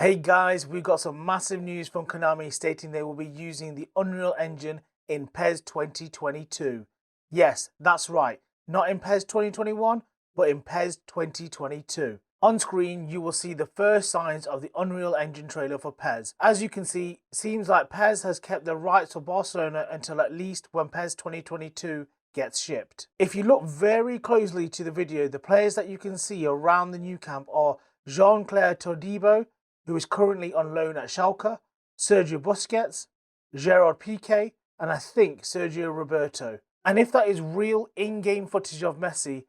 Hey guys, we've got some massive news from Konami stating they will be using the Unreal Engine in PES 2022. Yes, that's right, not in PES 2021, but in PES 2022. On screen, you will see the first signs of the Unreal Engine trailer for PES. As you can see, it seems like PES has kept the rights for Barcelona until at least when PES 2022 gets shipped. If you look very closely to the video, the players that you can see around the Nou Camp are Jean-Clair Todibo, who is currently on loan at Shalke, Sergio Busquets, Gerard Piqué, and I think Sergio Roberto. And if that is real in-game footage of Messi,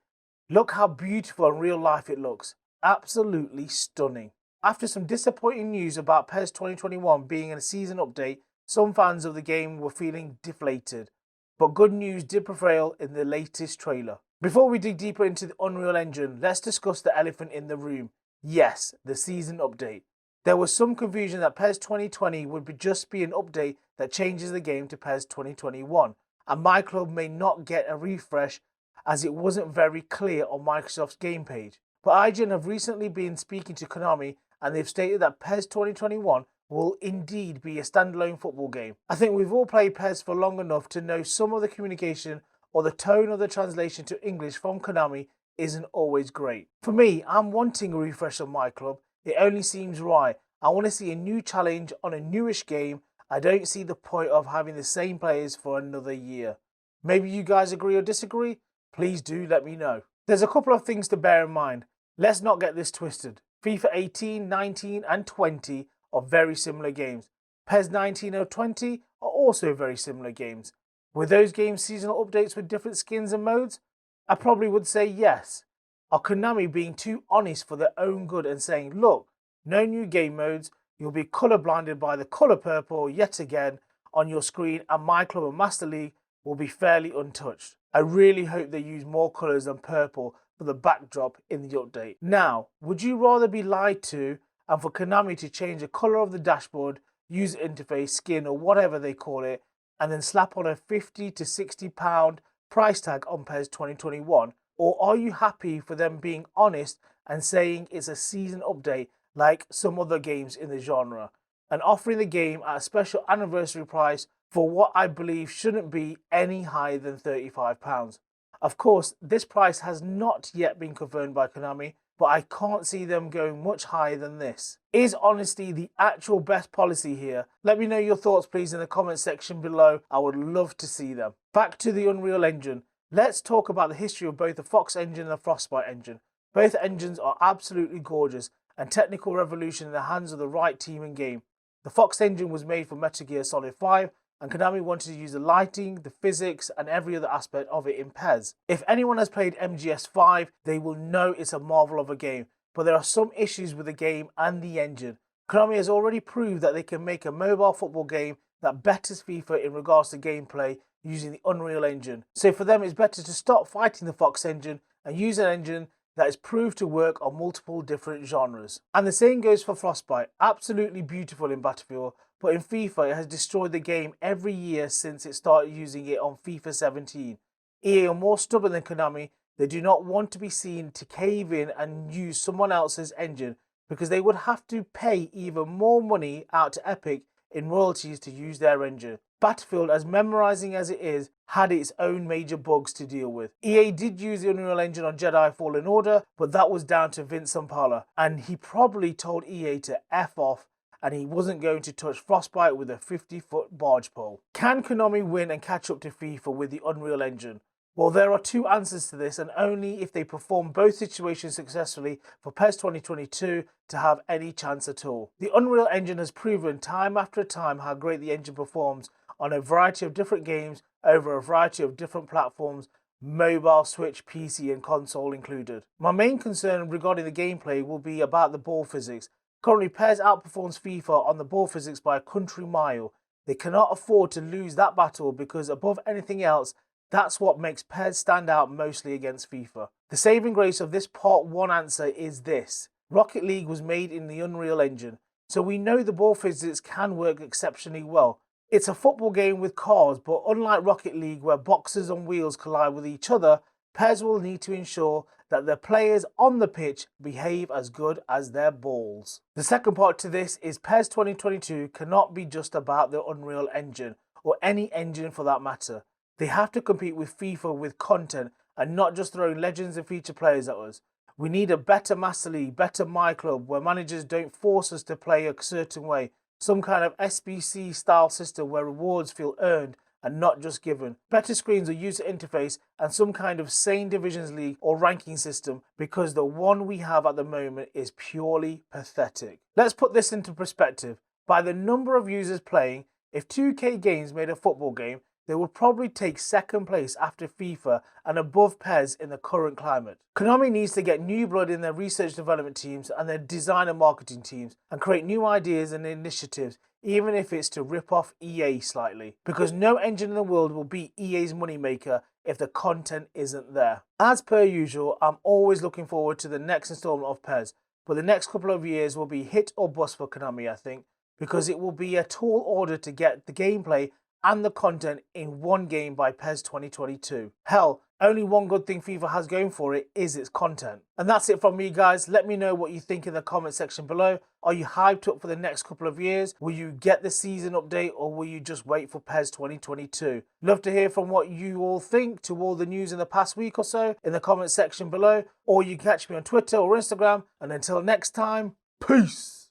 look how beautiful in real life it looks. Absolutely stunning. After some disappointing news about PES 2021 being a season update, some fans of the game were feeling deflated. But good news did prevail in the latest trailer. Before we dig deeper into the Unreal Engine, let's discuss the elephant in the room. Yes, the season update. There was some confusion that PES 2020 would just be an update that changes the game to PES 2021, and myClub may not get a refresh as it wasn't very clear on Microsoft's game page. But IGN have recently been speaking to Konami and they've stated that PES 2021 will indeed be a standalone football game. I think we've all played PES for long enough to know some of the communication or the tone of the translation to English from Konami isn't always great. For me, I'm wanting a refresh of myClub. It only seems right. I want to see a new challenge on a newish game. I don't see the point of having the same players for another year. Maybe you guys agree or disagree? Please do let me know. There's a couple of things to bear in mind. Let's not get this twisted. FIFA 18, 19 and 20 are very similar games. PES 19 or 20 are also very similar games. Were those games seasonal updates with different skins and modes? I probably would say yes. Are Konami being too honest for their own good and saying, look, no new game modes, you'll be colour blinded by the colour purple yet again on your screen, and myClub and Master League will be fairly untouched? I really hope they use more colours than purple for the backdrop in the update. Now, would you rather be lied to and for Konami to change the colour of the dashboard, user interface, skin or whatever they call it, and then slap on a £50 to £60 price tag on PES 2021? Or are you happy for them being honest and saying it's a season update like some other games in the genre, and offering the game at a special anniversary price for what I believe shouldn't be any higher than £35? Of course, this price has not yet been confirmed by Konami, but I can't see them going much higher than this. Is honesty the actual best policy here? Let me know your thoughts please in the comment section below. I would love to see them. Back to the Unreal Engine. Let's talk about the history of both the Fox engine and the Frostbite engine. Both engines are absolutely gorgeous and technical revolution in the hands of the right team and game. The Fox engine was made for Metal Gear Solid 5, and Konami wanted to use the lighting, the physics and every other aspect of it in PES. If anyone has played MGS5, they will know it's a marvel of a game, but there are some issues with the game and the engine. Konami has already proved that they can make a mobile football game that betters FIFA in regards to gameplay using the Unreal Engine. So for them it's better to stop fighting the Fox engine and use an engine that is proved to work on multiple different genres. And the same goes for Frostbite. Absolutely beautiful in Battlefield, but in FIFA it has destroyed the game every year since it started using it on FIFA 17. EA are more stubborn than Konami. They do not want to be seen to cave in and use someone else's engine because they would have to pay even more money out to Epic in royalties to use their engine. Battlefield, as memorizing as it is, had its own major bugs to deal with. EA did use the Unreal Engine on Jedi Fallen Order, but that was down to Vince Zampella, and he probably told EA to F off and he wasn't going to touch Frostbite with a 50-foot barge pole. Can Konami win and catch up to FIFA with the Unreal Engine? Well, there are two answers to this, and only if they perform both situations successfully for PES 2022 to have any chance at all. The Unreal Engine has proven time after time how great the engine performs on a variety of different games over a variety of different platforms, mobile, Switch, PC and console included. My main concern regarding the gameplay will be about the ball physics. Currently, PES outperforms FIFA on the ball physics by a country mile. They cannot afford to lose that battle because above anything else, that's what makes PES stand out mostly against FIFA. The saving grace of this part 1 answer is this. Rocket League was made in the Unreal Engine, so we know the ball physics can work exceptionally well. It's a football game with cars, but unlike Rocket League where boxes on wheels collide with each other, PES will need to ensure that the players on the pitch behave as good as their balls. The second part to this is PES 2022 cannot be just about the Unreal Engine, or any engine for that matter. They have to compete with FIFA with content and not just throwing legends and feature players at us. We need a better Master League, better myClub, where managers don't force us to play a certain way. Some kind of SBC style system where rewards feel earned and not just given. Better screens or user interface, and some kind of sane divisions league or ranking system, because the one we have at the moment is purely pathetic. Let's put this into perspective. By the number of users playing, if 2K Games made a football game, they would probably take second place after FIFA and above PES in the current climate. Konami needs to get new blood in their research development teams and their design and marketing teams and create new ideas and initiatives, even if it's to rip off EA slightly. Because no engine in the world will beat EA's moneymaker if the content isn't there. As per usual, I'm always looking forward to the next installment of PES, but the next couple of years will be hit or bust for Konami, I think, because it will be a tall order to get the gameplay and the content in one game by PES 2022. Hell, only one good thing FIFA has going for it is its content. And that's it from me, guys. Let me know what you think in the comment section below. Are you hyped up for the next couple of years? Will you get the season update, or will you just wait for PES 2022? Love to hear from what you all think to all the news in the past week or so in the comment section below, or you can catch me on Twitter or Instagram. And until next time, peace!